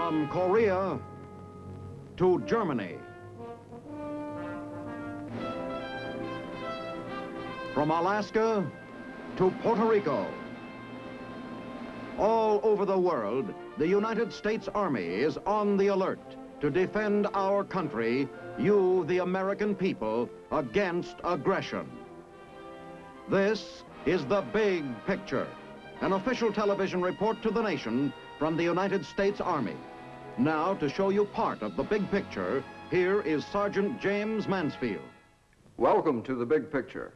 From Korea to Germany. From Alaska to Puerto Rico. All over the world, the United States Army is on the alert to defend our country, you, the American people, against aggression. This is The Big Picture, an official television report to the nation from the United States Army. Now, to show you part of the big picture, here is Sergeant James Mansfield. Welcome to The Big Picture.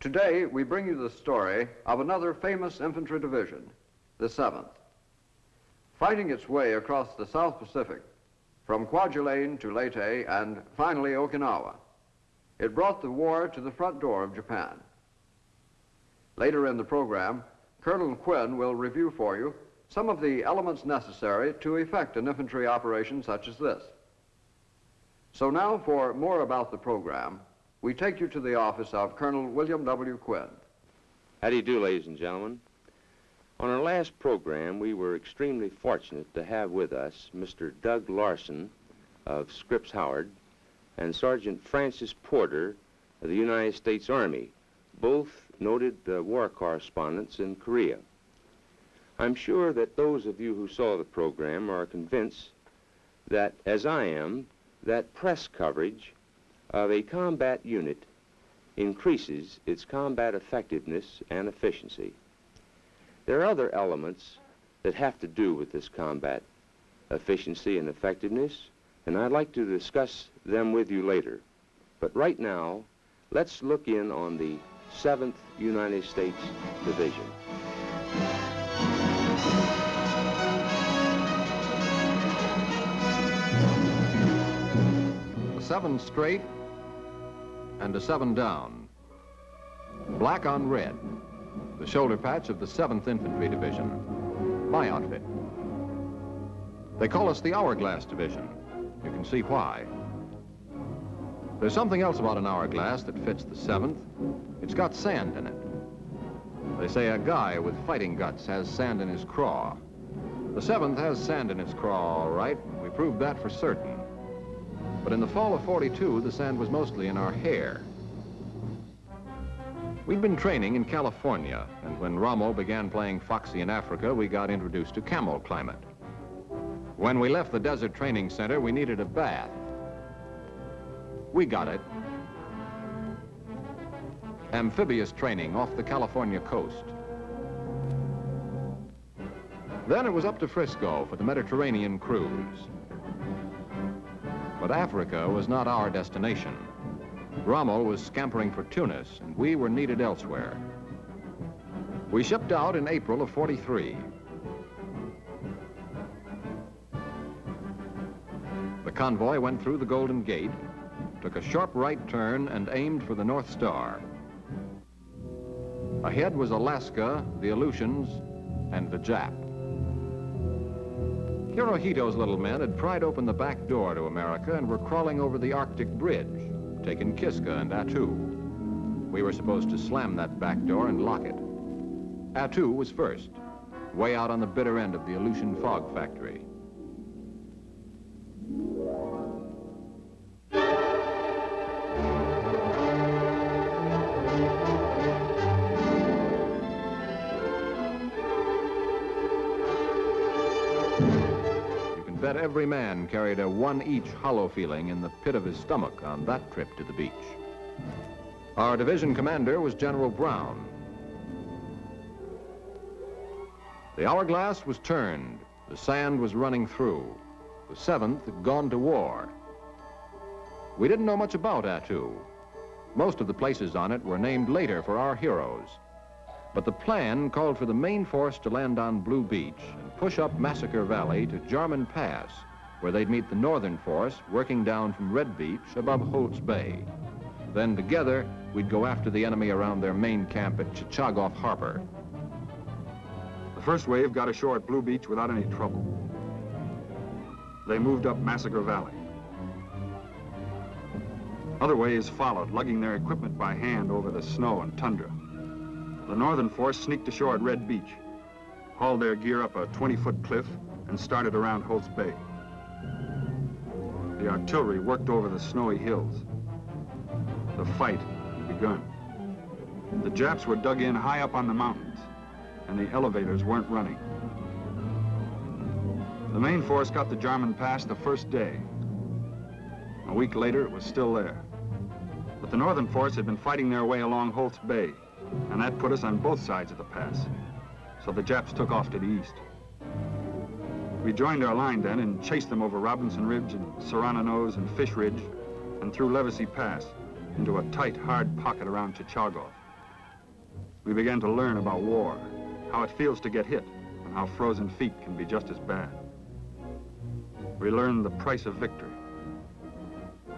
Today, we bring you the story of another famous infantry division, the 7th. Fighting its way across the South Pacific, from Kwajalein to Leyte and finally Okinawa, it brought the war to the front door of Japan. Later in the program, Colonel Quinn will review for you some of the elements necessary to effect an infantry operation such as this. So now, for more about the program, we take you to the office of Colonel William W. Quinn. How do you do, ladies and gentlemen? On our last program, we were extremely fortunate to have with us Mr. Doug Larson of Scripps Howard and Sergeant Francis Porter of the United States Army, both noted war correspondents in Korea. I'm sure that those of you who saw the program are convinced that, as I am, that press coverage of a combat unit increases its combat effectiveness and efficiency. There are other elements that have to do with this combat efficiency and effectiveness, and I'd like to discuss them with you later. But right now, let's look in on the 7th United States Division. A 7 straight and a 7 down. Black on red. The shoulder patch of the 7th Infantry Division. My outfit. They call us the Hourglass Division. You can see why. There's something else about an hourglass that fits the 7th. It's got sand in it. They say a guy with fighting guts has sand in his craw. The 7th has sand in its craw, all right. We proved that for certain. But in the fall of '42, the sand was mostly in our hair. We'd been training in California, and when Rommel began playing foxy in Africa, we got introduced to camel climate. When we left the desert training center, we needed a bath. We got it. Amphibious training off the California coast. Then it was up to Frisco for the Mediterranean cruise. But Africa was not our destination. Rommel was scampering for Tunis, and we were needed elsewhere. We shipped out in April of '43. The convoy went through the Golden Gate, took a sharp right turn, and aimed for the North Star. Ahead was Alaska, the Aleutians, and the Jap. Hirohito's little men had pried open the back door to America and were crawling over the Arctic Bridge, taking Kiska and Attu. We were supposed to slam that back door and lock it. Attu was first, way out on the bitter end of the Aleutian fog factory. Bet every man carried a one-each hollow feeling in the pit of his stomach on that trip to the beach. Our division commander was General Brown. The hourglass was turned. The sand was running through. The 7th had gone to war. We didn't know much about Attu. Most of the places on it were named later for our heroes. But the plan called for the main force to land on Blue Beach and push up Massacre Valley to Jarman Pass, where they'd meet the northern force working down from Red Beach above Holt's Bay. Then together, we'd go after the enemy around their main camp at Chichagof Harbor. The first wave got ashore at Blue Beach without any trouble. They moved up Massacre Valley. Other waves followed, lugging their equipment by hand over the snow and tundra. The northern force sneaked ashore at Red Beach, hauled their gear up a 20-foot cliff, and started around Holt's Bay. The artillery worked over the snowy hills. The fight had begun. The Japs were dug in high up on the mountains, and the elevators weren't running. The main force got the German pass the first day. A week later, it was still there. But the northern force had been fighting their way along Holt's Bay, and that put us on both sides of the pass. So the Japs took off to the east. We joined our line then and chased them over Robinson Ridge and Serrano Nose and Fish Ridge and through Levacy Pass into a tight, hard pocket around Chichagof. We began to learn about war, how it feels to get hit, and how frozen feet can be just as bad. We learned the price of victory.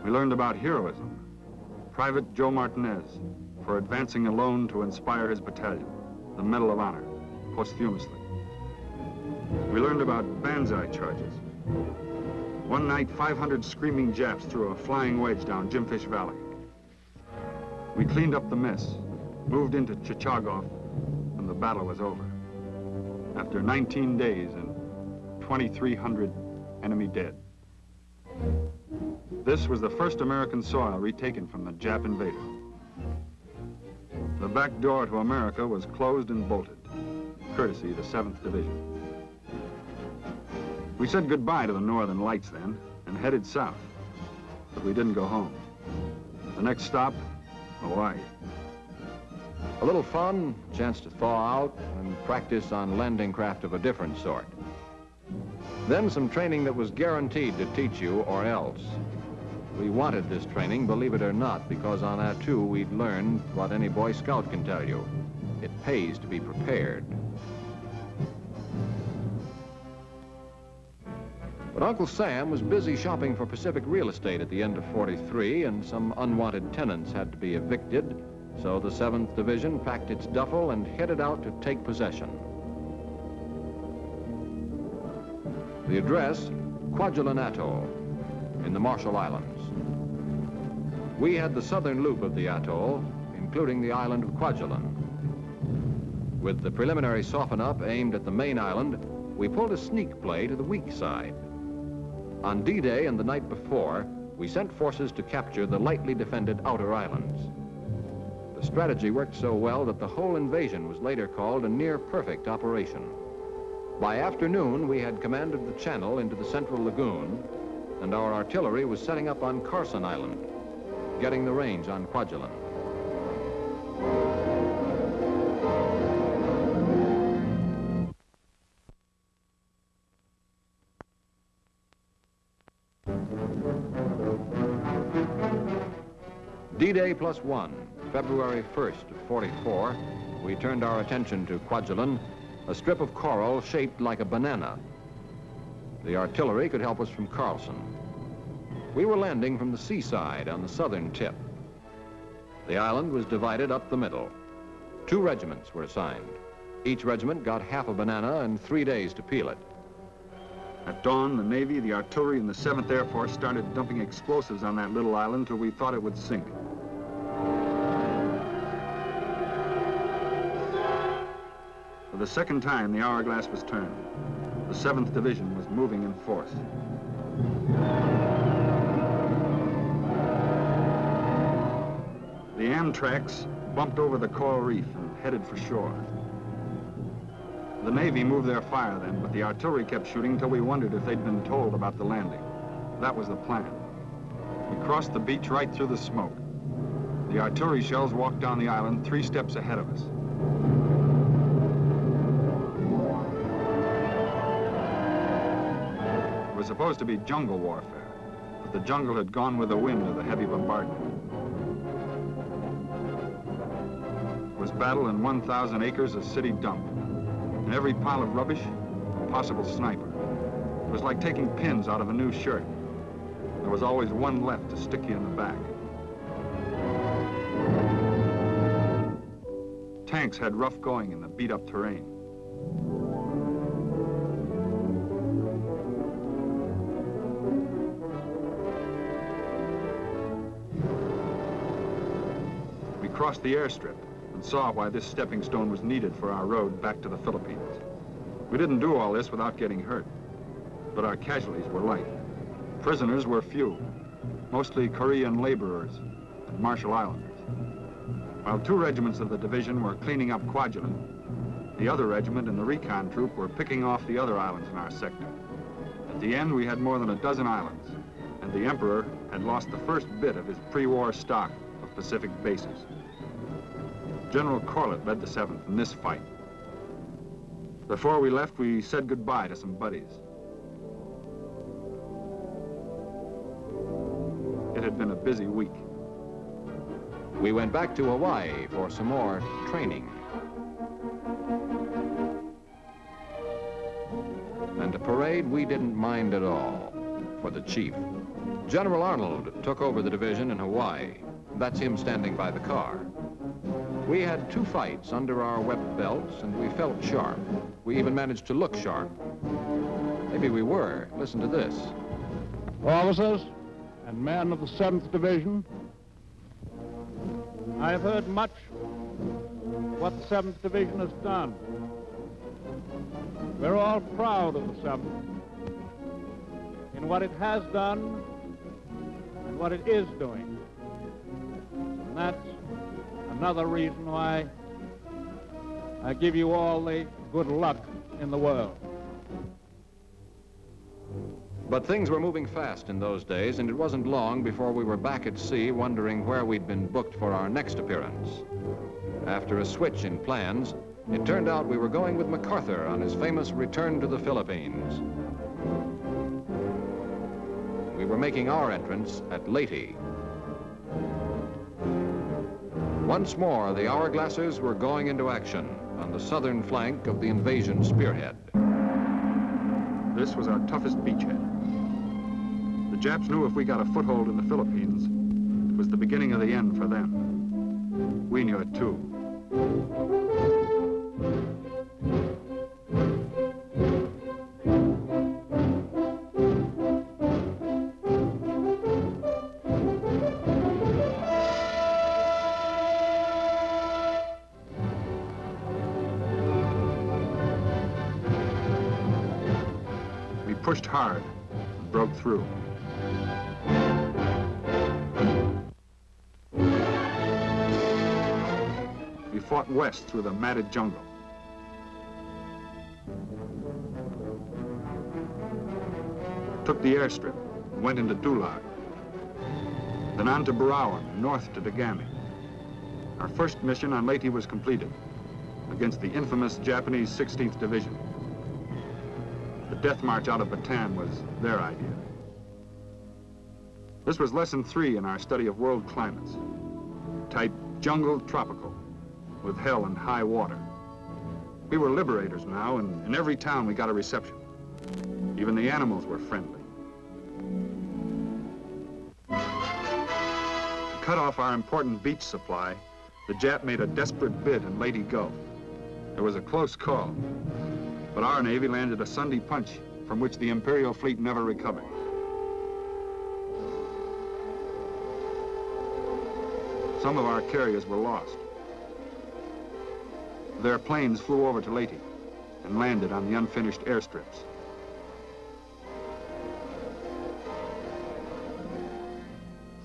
We learned about heroism. Private Joe Martinez for advancing alone to inspire his battalion, the Medal of Honor, posthumously. We learned about banzai charges. One night, 500 screaming Japs threw a flying wedge down Jimfish Valley. We cleaned up the mess, moved into Chichagof, and the battle was over. After 19 days and 2,300 enemy dead. This was the first American soil retaken from the Jap invader. The back door to America was closed and bolted, courtesy the 7th Division. We said goodbye to the Northern Lights then and headed south, but we didn't go home. The next stop, Hawaii. A little fun, chance to thaw out, and practice on landing craft of a different sort. Then some training that was guaranteed to teach you or else. We wanted this training, believe it or not, because on that too we'd learned what any Boy Scout can tell you. It pays to be prepared. But Uncle Sam was busy shopping for Pacific real estate at the end of '43, and some unwanted tenants had to be evicted, so the 7th Division packed its duffel and headed out to take possession. The address, Kwajalein Atoll, in the Marshall Islands. We had the southern loop of the atoll, including the island of Kwajalein. With the preliminary soften-up aimed at the main island, we pulled a sneak play to the weak side. On D-Day and the night before, we sent forces to capture the lightly defended outer islands. The strategy worked so well that the whole invasion was later called a near-perfect operation. By afternoon, we had commanded the channel into the central lagoon, and our artillery was setting up on Carson Island, getting the range on Kwajalein. D-Day +1, February 1st of '44, we turned our attention to Kwajalein, a strip of coral shaped like a banana. The artillery could help us from Carlson. We were landing from the seaside on the southern tip. The island was divided up the middle. 2 regiments were assigned. Each regiment got half a banana and 3 days to peel it. At dawn, the Navy, the artillery, and the 7th Air Force started dumping explosives on that little island till we thought it would sink. For the second time, the hourglass was turned. The 7th Division was moving in force. The Amtraks bumped over the coral reef and headed for shore. The Navy moved their fire then, but the artillery kept shooting till we wondered if they'd been told about the landing. That was the plan. We crossed the beach right through the smoke. The artillery shells walked down the island 3 steps ahead of us. It was supposed to be jungle warfare, but the jungle had gone with the wind of the heavy bombardment. It was battle in 1,000 acres of city dump. In every pile of rubbish, a possible sniper. It was like taking pins out of a new shirt. There was always one left to stick you in the back. Tanks had rough going in the beat-up terrain. We crossed the airstrip and saw why this stepping stone was needed for our road back to the Philippines. We didn't do all this without getting hurt. but our casualties were light. Prisoners were few, mostly Korean laborers and Marshall Islanders. While 2 regiments of the division were cleaning up Kwajalein, the other regiment and the recon troop were picking off the other islands in our sector. At the end, we had more than a dozen islands, and the Emperor had lost the first bit of his pre-war stock of Pacific bases. General Corlett led the 7th in this fight. Before we left, we said goodbye to some buddies. It had been a busy week. We went back to Hawaii for some more training. And a parade we didn't mind at all, for the chief. General Arnold took over the division in Hawaii. That's him standing by the car. We had 2 fights under our webbed belts, and we felt sharp. We even managed to look sharp. Maybe we were. Listen to this. Officers and men of the 7th Division, I have heard much what the 7th Division has done. We're all proud of the 7th in what it has done and what it is doing. And that's another reason why I give you all the good luck in the world. But things were moving fast in those days, and it wasn't long before we were back at sea wondering where we'd been booked for our next appearance. After a switch in plans, it turned out we were going with MacArthur on his famous return to the Philippines. We were making our entrance at Leyte. Once more, the Hourglassers were going into action on the southern flank of the invasion spearhead. This was our toughest beachhead. The Japs knew if we got a foothold in the Philippines, it was the beginning of the end for them. We knew it too. We pushed hard and broke through. We fought west through the matted jungle. Took the airstrip and went into Dulag. Then on to Barawan, north to Dagami. Our first mission on Leyte was completed against the infamous Japanese 16th Division. The death march out of Bataan was their idea. This was lesson 3 in our study of world climates. Type jungle tropical, with hell and high water. We were liberators now, and in every town we got a reception. Even the animals were friendly. To cut off our important beach supply, the Jap made a desperate bid in Leyte Gulf. It was a close call, but our Navy landed a Sunday punch from which the Imperial fleet never recovered. Some of our carriers were lost. Their planes flew over to Leyte and landed on the unfinished airstrips.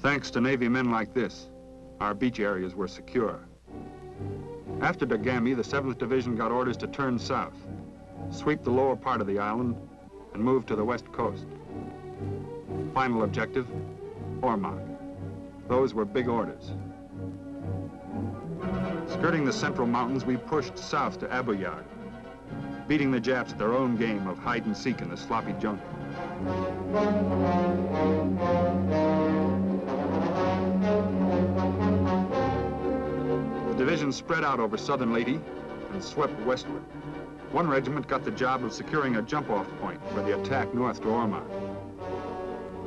Thanks to Navy men like this, our beach areas were secure. After Dagami, the 7th Division got orders to turn south, sweep the lower part of the island, and move to the west coast. Final objective, Ormond. Those were big orders. Skirting the central mountains, we pushed south to Abuyag, beating the Japs at their own game of hide and seek in the sloppy jungle. The division spread out over southern Leyte and swept westward. One regiment got the job of securing a jump-off point for the attack north to Ormond.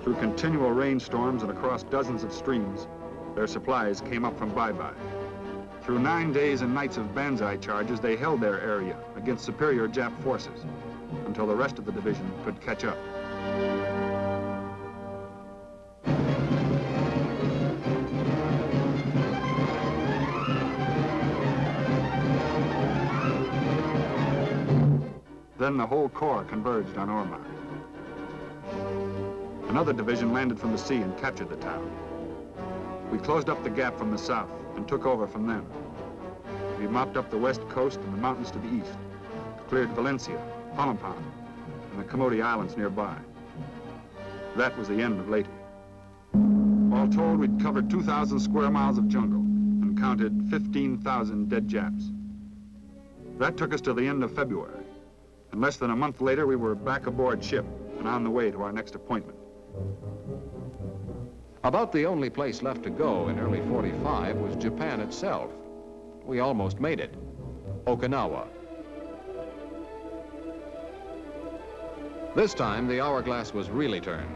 Through continual rainstorms and across dozens of streams, their supplies came up from Bye-Bye. Through 9 days and nights of banzai charges, they held their area against superior Jap forces until the rest of the division could catch up. Then the whole corps converged on Ormond. Another division landed from the sea and captured the town. We closed up the gap from the south and took over from them. We mopped up the west coast and the mountains to the east, cleared Valencia, Palapan, and the Comodi Islands nearby. That was the end of Leyte. All told, we'd covered 2,000 square miles of jungle and counted 15,000 dead Japs. That took us to the end of February, and less than a month later, we were back aboard ship and on the way to our next appointment. About the only place left to go in early 45 was Japan itself. We almost made it. Okinawa. This time, the hourglass was really turned.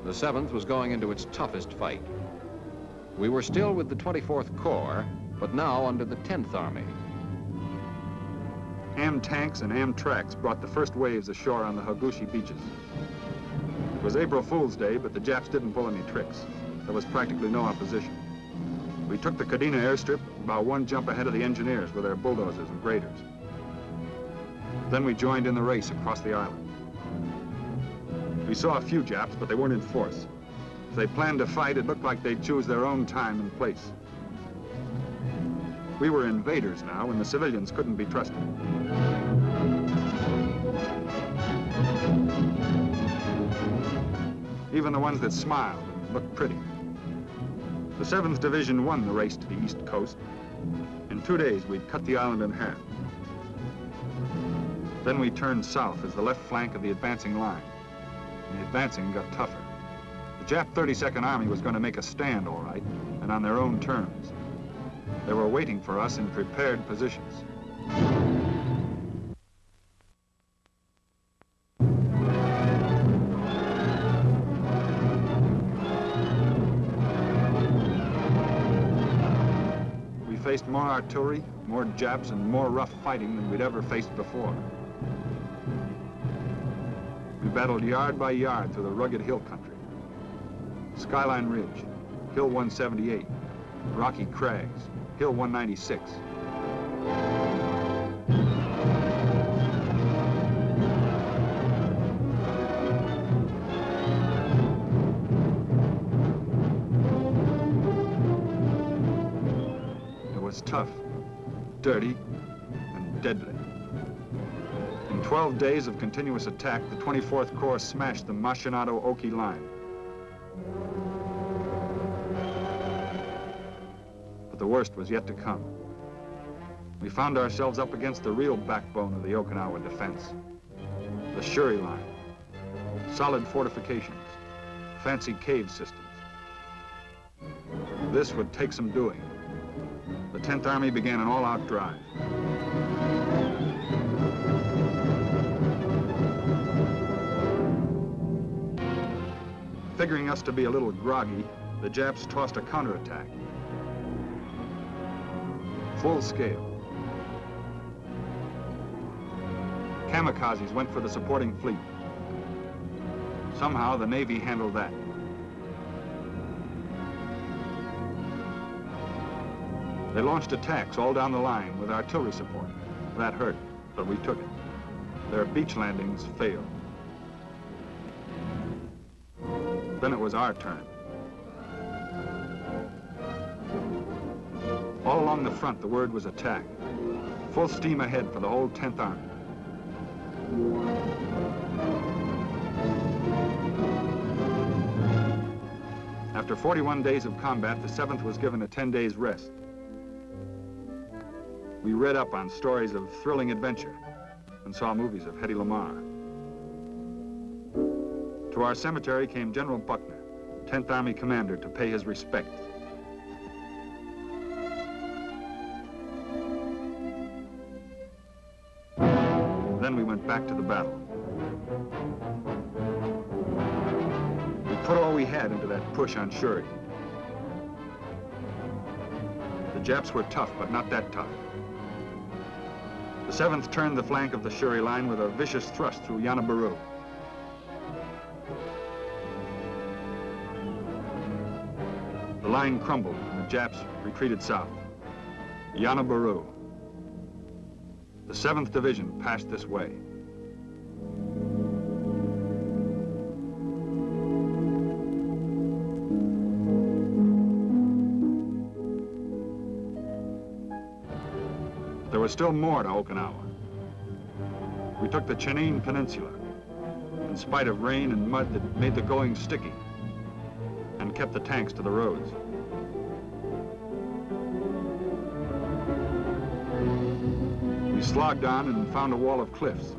The 7th was going into its toughest fight. We were still with the 24th Corps, but now under the 10th Army. AM tanks and AM tracks brought the first waves ashore on the Hagushi beaches. It was April Fool's Day, but the Japs didn't pull any tricks. There was practically no opposition. We took the Kadena airstrip about one jump ahead of the engineers with their bulldozers and graders. Then we joined in the race across the island. We saw a few Japs, but they weren't in force. If they planned to fight, it looked like they'd choose their own time and place. We were invaders now, and the civilians couldn't be trusted. Even the ones that smiled and looked pretty. The 7th Division won the race to the east coast. In 2 days, we'd cut the island in half. Then we turned south as the left flank of the advancing line. And the advancing got tougher. The Jap 32nd Army was going to make a stand, all right, and on their own terms. They were waiting for us in prepared positions. We faced more artillery, more Japs, and more rough fighting than we'd ever faced before. We battled yard by yard through the rugged hill country. Skyline Ridge, Hill 178, Rocky Crags, Hill 196. It was tough, dirty, and deadly. In 12 days of continuous attack, the 24th Corps smashed the Machinado-Oki line. But the worst was yet to come. We found ourselves up against the real backbone of the Okinawa defense. The Shuri line. Solid fortifications. Fancy cave systems. This would take some doing. The 10th Army began an all-out drive. Figuring us to be a little groggy, the Japs tossed a counterattack. Full scale. Kamikazes went for the supporting fleet. Somehow the Navy handled that. They launched attacks all down the line with artillery support. That hurt, but we took it. Their beach landings failed. Then it was our turn. All along the front, the word was attack. Full steam ahead for the whole 10th Army. After 41 days of combat, the 7th was given a 10 days rest. We read up on stories of thrilling adventure and saw movies of Hedy Lamarr. To our cemetery came General Buckner, 10th Army commander, to pay his respects. Then we went back to the battle. We put all we had into that push on Shuri. The Japs were tough, but not that tough. The 7th turned the flank of the Shuri line with a vicious thrust through Yanabaru. The line crumbled and the Japs retreated south. Yanabaru. The 7th Division passed this way. was still more to Okinawa. We took the Chennai Peninsula, in spite of rain and mud that made the going sticky, and kept the tanks to the roads. We slogged on and found a wall of cliffs.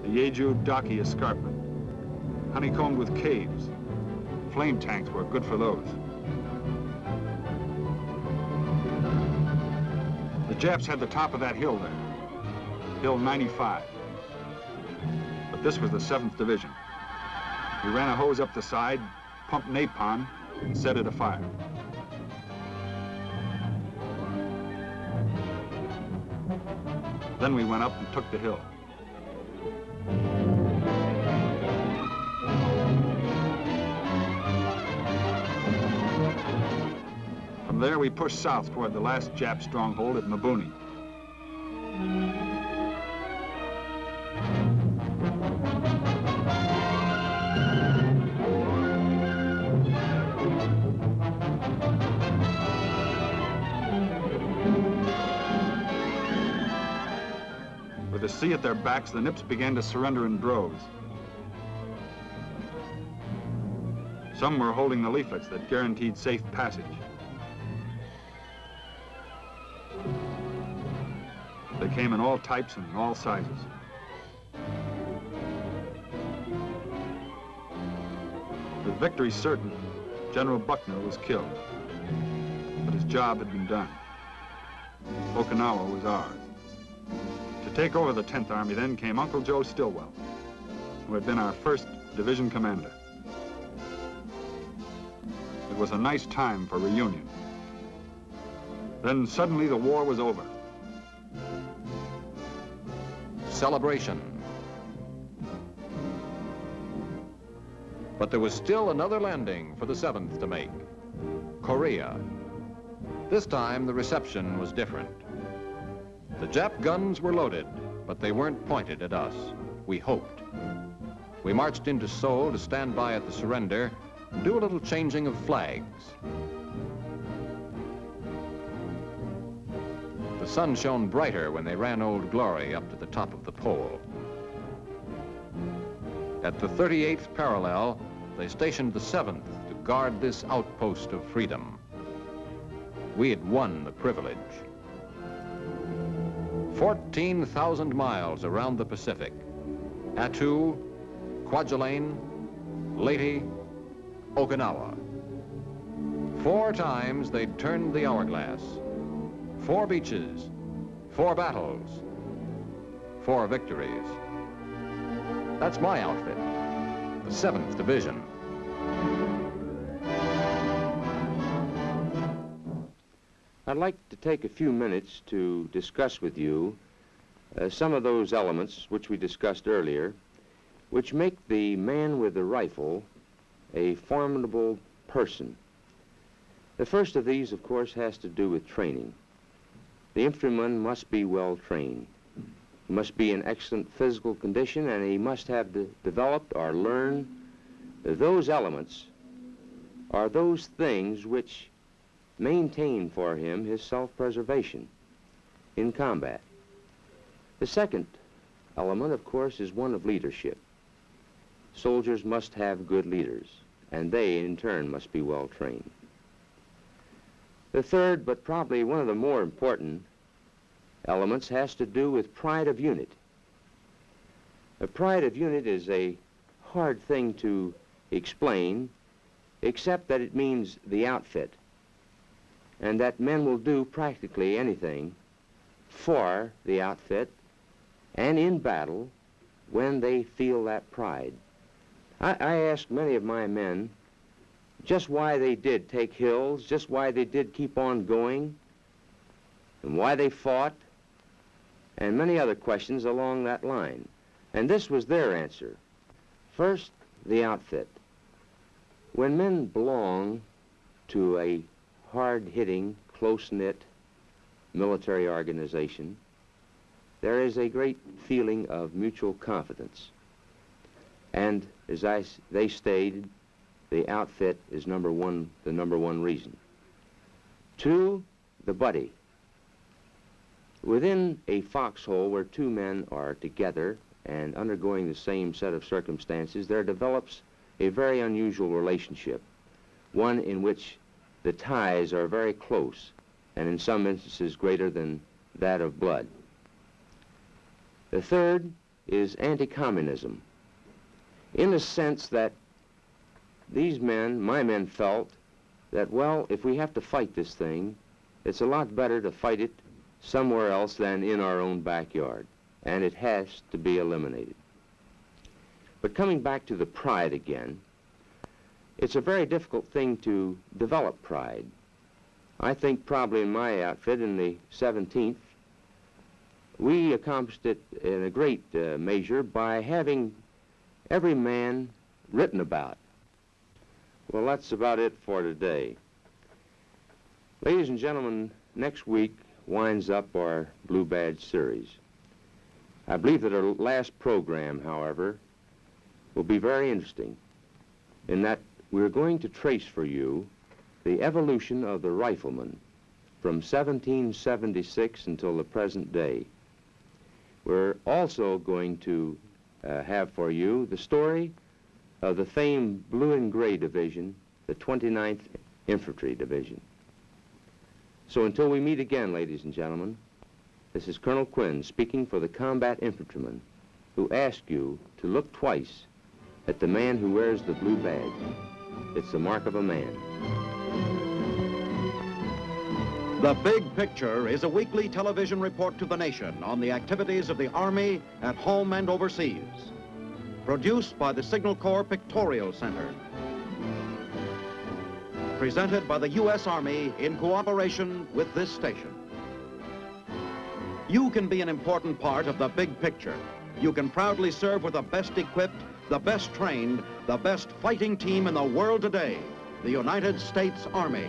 The Jeju Daki escarpment, honeycombed with caves. Flame tanks were good for those. The Japs had the top of that hill there, Hill 95. But this was the 7th Division. We ran a hose up the side, pumped napalm, and set it afire. Then we went up and took the hill. From there, we pushed south toward the last Jap stronghold at Mabuni. With the sea at their backs, the Nips began to surrender in droves. Some were holding the leaflets that guaranteed safe passage. They came in all types and in all sizes. With victory certain, General Buckner was killed, but his job had been done. Okinawa was ours. To take over the 10th Army then came Uncle Joe Stilwell, who had been our 1st Division commander. It was a nice time for reunion. Then suddenly the war was over. Celebration. But there was still another landing for the 7th to make, Korea. This time the reception was different. The Jap guns were loaded, but they weren't pointed at us. We hoped. We marched into Seoul to stand by at the surrender and do a little changing of flags. The sun shone brighter when they ran Old Glory up to the top of the pole. At the 38th parallel, they stationed the 7th to guard this outpost of freedom. We had won the privilege. 14,000 miles around the Pacific. Attu, Kwajalein, Leyte, Okinawa. 4 times they'd turned the hourglass. 4 beaches, 4 battles, 4 victories. That's my outfit, the 7th Division. I'd like to take a few minutes to discuss with you some of those elements which we discussed earlier, which make the man with the rifle a formidable person. The first of these, of course, has to do with training. The infantryman must be well trained. He must be in excellent physical condition, and he must have developed or learned those elements are those things which maintain for him his self-preservation in combat. The second element, of course, is one of leadership. Soldiers must have good leaders, and they, in turn, must be well trained. The third, but probably one of the more important elements, has to do with pride of unit. A pride of unit is a hard thing to explain, except that it means the outfit, and that men will do practically anything for the outfit and in battle when they feel that pride. I asked many of my men just why they did take hills, just why they did keep on going, and why they fought, and many other questions along that line. And this was their answer. First, the outfit. When men belong to a hard-hitting, close-knit military organization, there is a great feeling of mutual confidence. And as they stated, the outfit is the number one reason. 2, the buddy. Within a foxhole where two men are together and undergoing the same set of circumstances, there develops a very unusual relationship, one in which the ties are very close and in some instances greater than that of blood. The third is anti-communism, in the sense that these men, my men, felt that, well, if we have to fight this thing, it's a lot better to fight it somewhere else than in our own backyard, and it has to be eliminated. But coming back to the pride again, it's a very difficult thing to develop pride. I think probably in my outfit, in the 17th, we accomplished it in a great measure by having every man written about. Well, that's about it for today. Ladies and gentlemen, next week winds up our Blue Badge series. I believe that our last program, however, will be very interesting in that we're going to trace for you the evolution of the rifleman from 1776 until the present day. We're also going to have for you the story of the famed Blue and Gray Division, the 29th Infantry Division. So until we meet again, ladies and gentlemen, this is Colonel Quinn speaking for the combat infantrymen who ask you to look twice at the man who wears the blue badge. It's the mark of a man. The Big Picture is a weekly television report to the nation on the activities of the Army at home and overseas. Produced by the Signal Corps Pictorial Center. Presented by the U.S. Army in cooperation with this station. You can be an important part of the big picture. You can proudly serve with the best equipped, the best trained, the best fighting team in the world today, the United States Army.